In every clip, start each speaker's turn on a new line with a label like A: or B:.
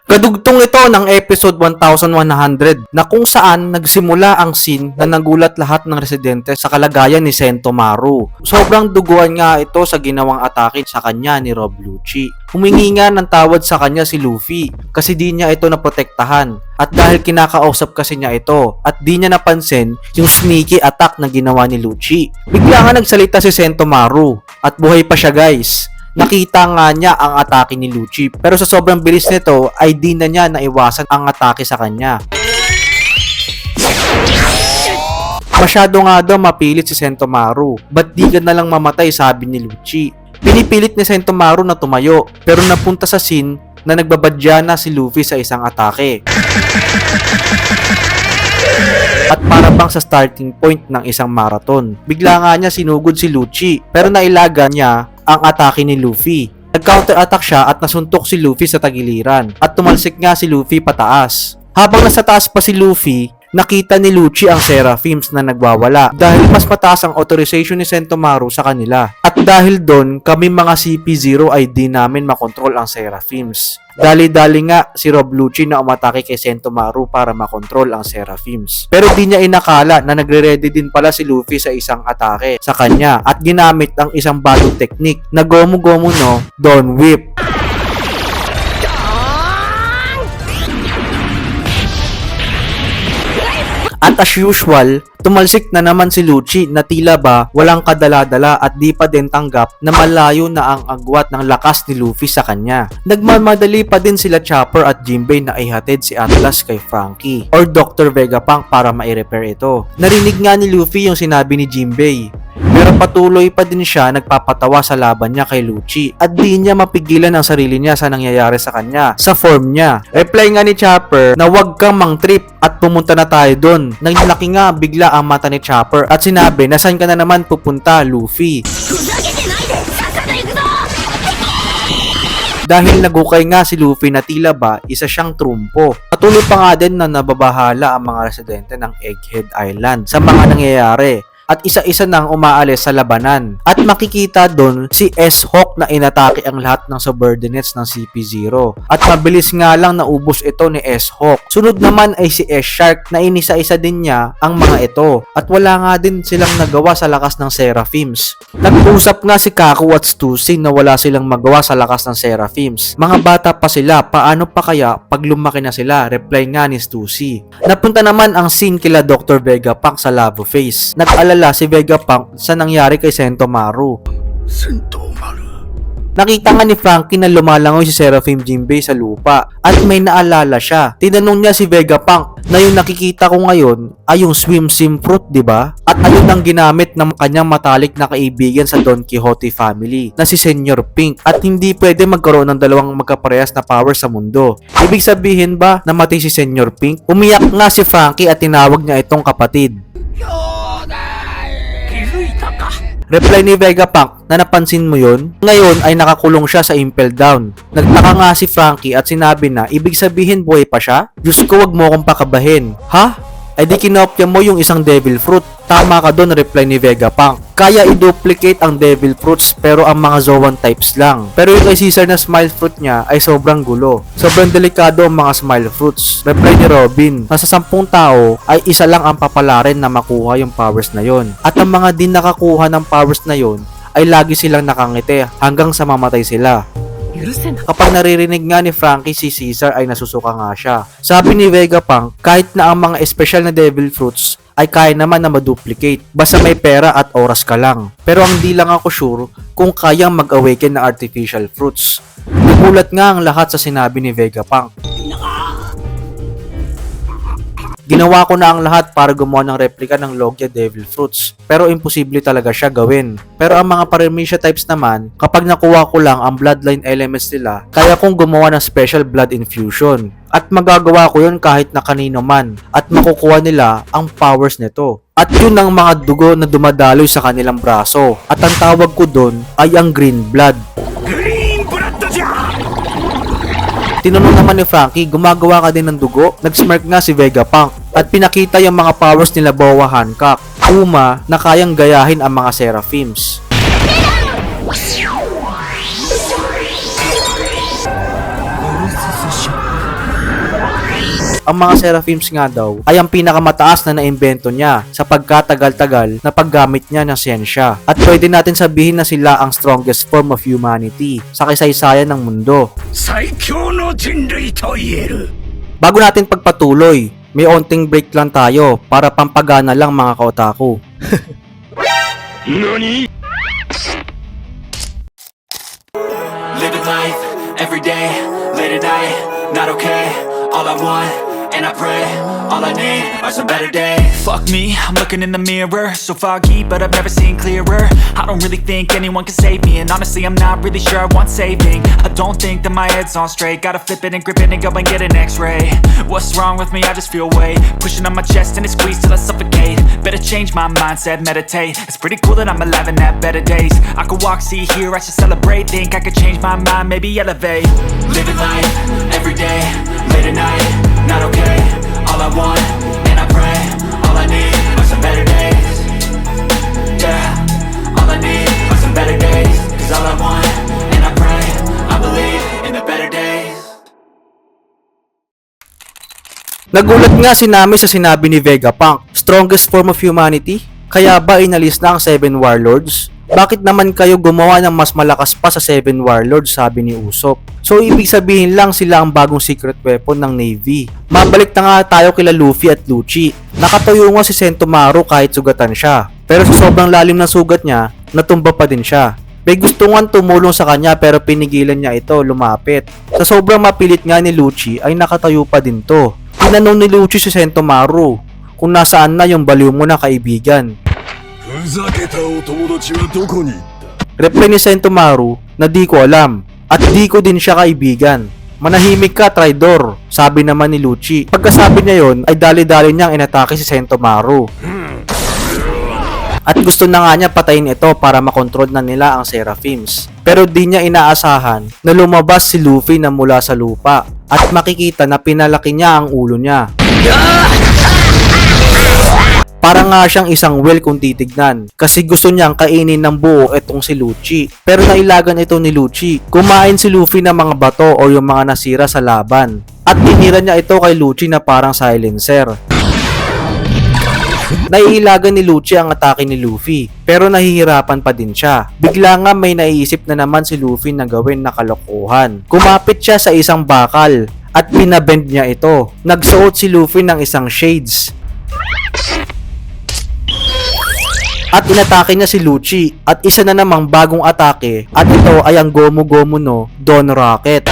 A: Kadugtong ito ng episode 1100 na kung saan nagsimula ang scene na nagulat lahat ng residente sa kalagayan ni Sentomaru. Sobrang duguan nga ito sa ginawang atake sa kanya ni Rob Lucci. Humingi nga ng tawad sa kanya si Luffy kasi di niya ito naprotektahan at dahil kinakausap kasi niya ito at di niya napansin yung sneaky attack na ginawa ni Lucci. Bigla nga nagsalita si Sentomaru at buhay pa siya, guys. Nakita nga niya ang atake ni Lucci pero sa sobrang bilis nito ay di na niya naiwasan ang atake sa kanya. Masyado nga daw mapilit si Sentomaru. Ba't di ka na lang mamatay, sabi ni Lucci. Pinipilit ni Sentomaru na tumayo pero napunta sa scene na nagbabadya na si Luffy sa isang atake. At para bang sa starting point ng isang marathon. Bigla nga niya sinugod si Lucci pero nailaga niya ang atake ni Luffy. Nag-counter-attack siya at nasuntok si Luffy sa tagiliran at tumalsik nga si Luffy pataas. Habang nasa taas pa si Luffy, nakita ni Lucci ang Seraphims na nagwawala dahil mas mataas ang authorization ni Sentomaru sa kanila. At dahil doon, kami mga CP0 ay di namin makontrol ang Seraphims. Dali-dali nga si Rob Lucci na umatake kay Sentomaru para makontrol ang Seraphims. Pero di niya inakala na nagre-ready din pala si Luffy sa isang atake sa kanya at ginamit ang isang bagong technique na Gomu-Gomu no Dawn Whip. At as usual, tumalsik na naman si Lucci na tila ba walang kadala-dala at di pa din tanggap na malayo na ang agwat ng lakas ni Luffy sa kanya. Nagmamadali pa din sila Chopper at Jinbei na ihatid si Atlas kay Franky or Dr. Vegapunk para mai-repair ito. Narinig nga ni Luffy yung sinabi ni Jinbei. Pero patuloy pa din siya nagpapatawa sa laban niya kay Lucci at di niya mapigilan ang sarili niya sa nangyayari sa kanya, sa form niya. Reply nga ni Chopper na wag kang mang-trip at pumunta na tayo doon. Naglaki nga bigla ang mata ni Chopper at sinabi na saan ka na naman pupunta, Luffy? Dahil nagukay nga si Luffy na tila ba isa siyang trumpo. Patuloy pa nga din na nababahala ang mga residente ng Egghead Island sa mga nangyayari. At isa-isa nang umaalis sa labanan. At makikita doon si S-Hawk na inatake ang lahat ng subordinates ng CP0. At mabilis nga lang naubos ito ni S-Hawk. Sunod naman ay si S-Shark na inisa-isa din niya ang mga ito. At wala nga din silang nagawa sa lakas ng Seraphims. Nag-usap nga si Kaku at Stussy na wala silang magawa sa lakas ng Seraphims. Mga bata pa sila, paano pa kaya pag lumaki na sila? Reply nga ni Stussy. Napunta naman ang scene kila Dr. Vegapunk sa Lava Face. Nag-alala si Vegapunk sa nangyari kay Sentomaru. Nakita nga ni Franky na lumalangoy si Seraphim Jinbei sa lupa at may naalala siya. Tinanong niya si Vegapunk na yung nakikita ko ngayon ay yung Swim Sim Fruit, di ba? At ayun ang ginamit ng kanyang matalik na kaibigan sa Don Quixote family na si Senyor Pink at hindi pwede magkaroon ng dalawang magkaparehas na power sa mundo. Ibig sabihin ba na matay si Senyor Pink? Umiyak nga si Franky at tinawag niya itong kapatid. Reply ni Vegapunk na napansin mo yon? Ngayon ay nakakulong siya sa Impel Down. Nagtaka nga si Franky at sinabi na ibig sabihin buhay pa siya? Diyos ko, wag mo akong pakabahin. Ha? Ay di kinopya mo yung isang devil fruit. Tama ka doon, reply ni Vegapunk. Kaya i-duplicate ang devil fruits pero ang mga Zoan types lang. Pero yung kay Caesar na smile fruit niya ay sobrang gulo. Sobrang delikado ang mga smile fruits. Reply ni Robin, nasa 10 tao ay isa lang ang papalarin na makuha yung powers na yon. At ang mga din nakakuha ng powers na yon ay lagi silang nakangiti hanggang sa mamatay sila. Kapag naririnig nga ni Franky si Caesar ay nasusuka nga siya. Sabi ni Vegapunk, kahit na ang mga espesyal na devil fruits ay kaya naman na ma-duplicate basta may pera at oras ka lang. Pero ang di lang ako sure kung kayang mag-awaken na artificial fruits. Nagulat nga ang lahat sa sinabi ni Vegapunk. Ginawa ko na ang lahat para gumawa ng replika ng Logia Devil Fruits. Pero imposible talaga siya gawin. Pero ang mga Paramecia types naman, kapag nakuha ko lang ang bloodline elements nila, kaya kong gumawa ng special blood infusion. At magagawa ko yun kahit na kanino man. At makukuha nila ang powers nito. At yun ang mga dugo na dumadaloy sa kanilang braso. At ang tawag ko doon ay ang green blood. Tinanong naman ni Franky, gumagawa ka din ng dugo? Nag-smirk nga si Vegapunk at pinakita yung mga powers nila Boa Hancock, Uma na kayang gayahin ang mga Seraphims. ang mga Seraphims nga daw ay ang pinakamataas na naimbento niya sa pagkatagal-tagal na paggamit niya ng siyensya. At pwede natin sabihin na sila ang strongest form of humanity sa kasaysayan ng mundo. Bago natin pagpatuloy, may onting break lang tayo para pampagana lang mga kaotaku.
B: Living life, every day, late at night, not okay. All I want, and I pray, all I need are some better days. Fuck me, I'm looking in the mirror, so foggy, but I've never seen clearer. I don't really think anyone can save me, and honestly I'm not really sure I want saving. I don't think that my head's on straight, gotta flip it and grip it and go and get an x-ray. What's wrong with me, I just feel weight pushing on my chest and it squeezes till I suffocate. Better change my mindset, meditate. It's pretty cool that I'm alive and have better days. I could walk, see, hear, I should celebrate. Think I could change my mind, maybe elevate. Living life, every day, late at night, not okay. All I want, and I pray, all I need are some better days. Yeah, all I need are some better days. Cause all I want, and I pray, I believe in the better days.
A: Nagulat nga si Nami sa sinabi ni Vegapunk, strongest form of humanity? Kaya ba inalis na ang 7 Warlords? Bakit naman kayo gumawa ng mas malakas pa sa 7 Warlords, sabi ni Usopp. So ibig sabihin lang sila ang bagong secret weapon ng Navy. Mabalik na nga tayo kila Luffy at Lucci. Nakatayo nga si Sentomaru kahit sugatan siya. Pero sa sobrang lalim ng sugat niya, natumba pa din siya. May gusto nga tumulong sa kanya pero pinigilan niya ito lumapit. Sa sobrang mapilit nga ni Lucci ay nakatayo pa din to. Tinanong ni Lucci si Sentomaru kung nasaan na yung baliw mo na kaibigan. Reply ni Sentomaru na di ko alam at di ko din siya kaibigan. Manahimik ka, traidor, sabi naman ni Lucci. Pagkasabi niya yon ay dali-dali niyang inatake si Sentomaru. At gusto na nga niya patayin ito para makontrol na nila ang Seraphims. Pero di niya inaasahan na lumabas si Luffy na mula sa lupa at makikita na pinalaki niya ang ulo niya. Para nga siyang isang whale kung titignan kasi gusto niyang kainin ng buo itong si Lucci. Pero nailagan ito ni Lucci. Kumain si Luffy ng mga bato o yung mga nasira sa laban. At tinira niya ito kay Lucci na parang silencer. Naiilagan ni Lucci ang atake ni Luffy pero nahihirapan pa din siya. Bigla nga may naiisip na naman si Luffy na gawin na kalokohan. Kumapit siya sa isang bakal at pinabend niya ito. Nagsuot si Luffy ng isang shades. At inatake niya si Lucci at isa na namang bagong atake at ito ay ang Gomu Gomu no Don Rocket.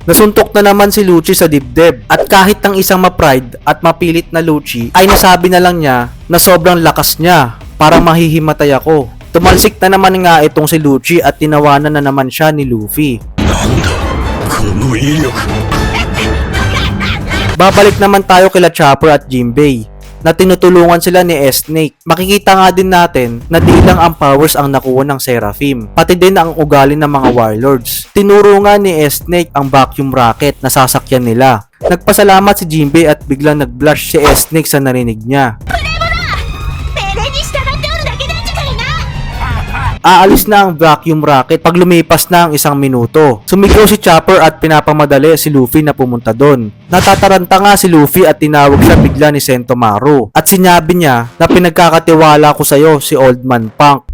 A: Nasuntok na naman si Lucci sa dibdib at kahit ang isang ma-pride at mapilit na Lucci ay nasabi na lang niya na sobrang lakas niya para mahihimatay ako. Tumalsik na naman nga itong si Lucci at tinawanan na naman siya ni Luffy. Babalik naman tayo kila Chopper at Jinbei na tinutulungan sila ni S-Snake. Makikita nga din natin na di lang ang powers ang nakuha ng Seraphim, pati din ang ugali ng mga Warlords. Tinuro nga ni S-Snake ang vacuum rocket na sasakyan nila. Nagpasalamat si Jinbei at biglang nag-blush si S-Snake sa narinig niya. Aalis na ang vacuum rocket pag lumipas na ang 1 minuto. Sumigaw si Chopper at pinapamadali si Luffy na pumunta doon. Natataranta nga si Luffy at tinawag siya bigla ni Sentomaru. At sinabi niya na pinagkakatiwala ko sa'yo si Old Man Punk.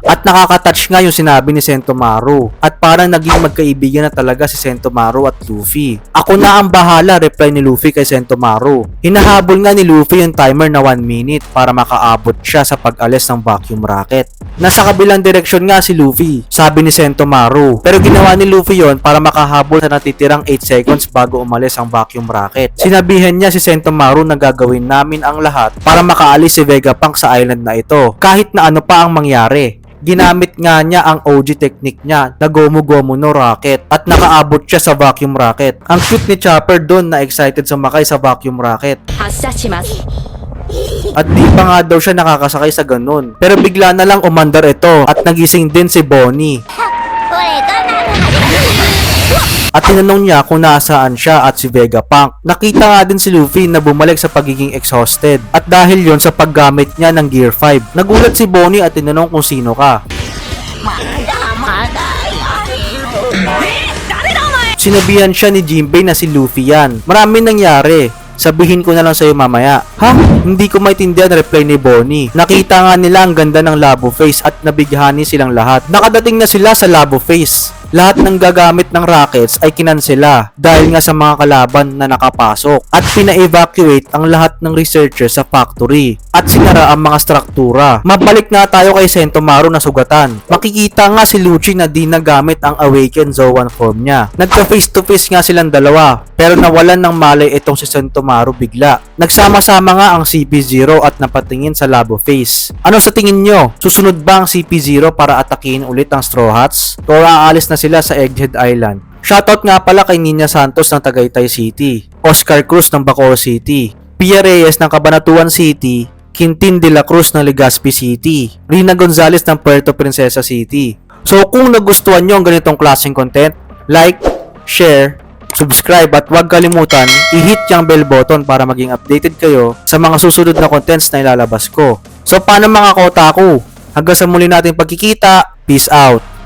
A: At nakaka-touch nga yung sinabi ni Sentomaru. At parang naging magkaibigan na talaga si Sentomaru at Luffy. Ako na ang bahala, reply ni Luffy kay Sentomaru. Hinahabol nga ni Luffy yung timer na 1 minute para makaabot siya sa pag-alis ng vacuum rocket. Nasa kabilang direksyon nga si Luffy, sabi ni Sentomaru. Pero ginawa ni Luffy yon para makahabol sa natitirang 8 seconds bago umalis ang vacuum rocket. Sinabihan niya si Sentomaru na gagawin namin ang lahat para makaalis si Vegapunk sa island na ito, kahit na ano pa ang mangyari. Ginamit nga niya ang OG technique niya na Gomu Gomu no Rocket at nakaabot siya sa vacuum rocket. Ang cute ni Chopper doon na excited sumakay sa vacuum rocket. At di pa nga daw siya nakakasakay sa ganun. Pero bigla na lang umandar ito at nagising din si Bonnie. at tinanong niya kung nasaan siya at si Vegapunk. Nakita nga din si Luffy na bumalik sa pagiging exhausted at dahil yon sa paggamit niya ng Gear 5. Nagulat si Bonnie at tinanong kung sino ka. Sinabihan siya ni Jinbei na si Luffy yan. Maraming nangyari. Sabihin ko na lang sa'yo mamaya. Ha? Hindi ko maintindihan reply ni Bonnie. Nakita nga nila ang ganda ng Labo Face at nabighani silang lahat. Nakadating na sila sa Labo Face. Lahat ng gagamit ng rockets ay kinansela dahil nga sa mga kalaban na nakapasok at pina-evacuate ang lahat ng researchers sa factory at sinara ang mga struktura. Mabalik nga tayo kay Sentomaru na sugatan. Makikita nga si Lucci na di nagamit ang Awakened Zoan form niya. Nagka face to face nga silang dalawa pero nawalan ng malay itong si Sentomaru bigla. Nagsama-sama nga ang CP0 at napatingin sa Labo Face. Ano sa tingin nyo? Susunod ba ang CP0 para atakihin ulit ang Straw Hats? O aalis na sila sa Egghead Island? Shoutout nga pala kay Nina Santos ng Tagaytay City, Oscar Cruz ng Bacoor City, Pia Reyes ng Cabanatuan City, Quintin de la Cruz ng Legazpi City, Rina Gonzalez ng Puerto Princesa City. So kung nagustuhan nyo ang ganitong klaseng content, like, share, subscribe at huwag kalimutan i-hit yung bell button para maging updated kayo sa mga susunod na contents na ilalabas ko. So paano mga kotaku? Hanggang sa muli nating pagkikita, peace out!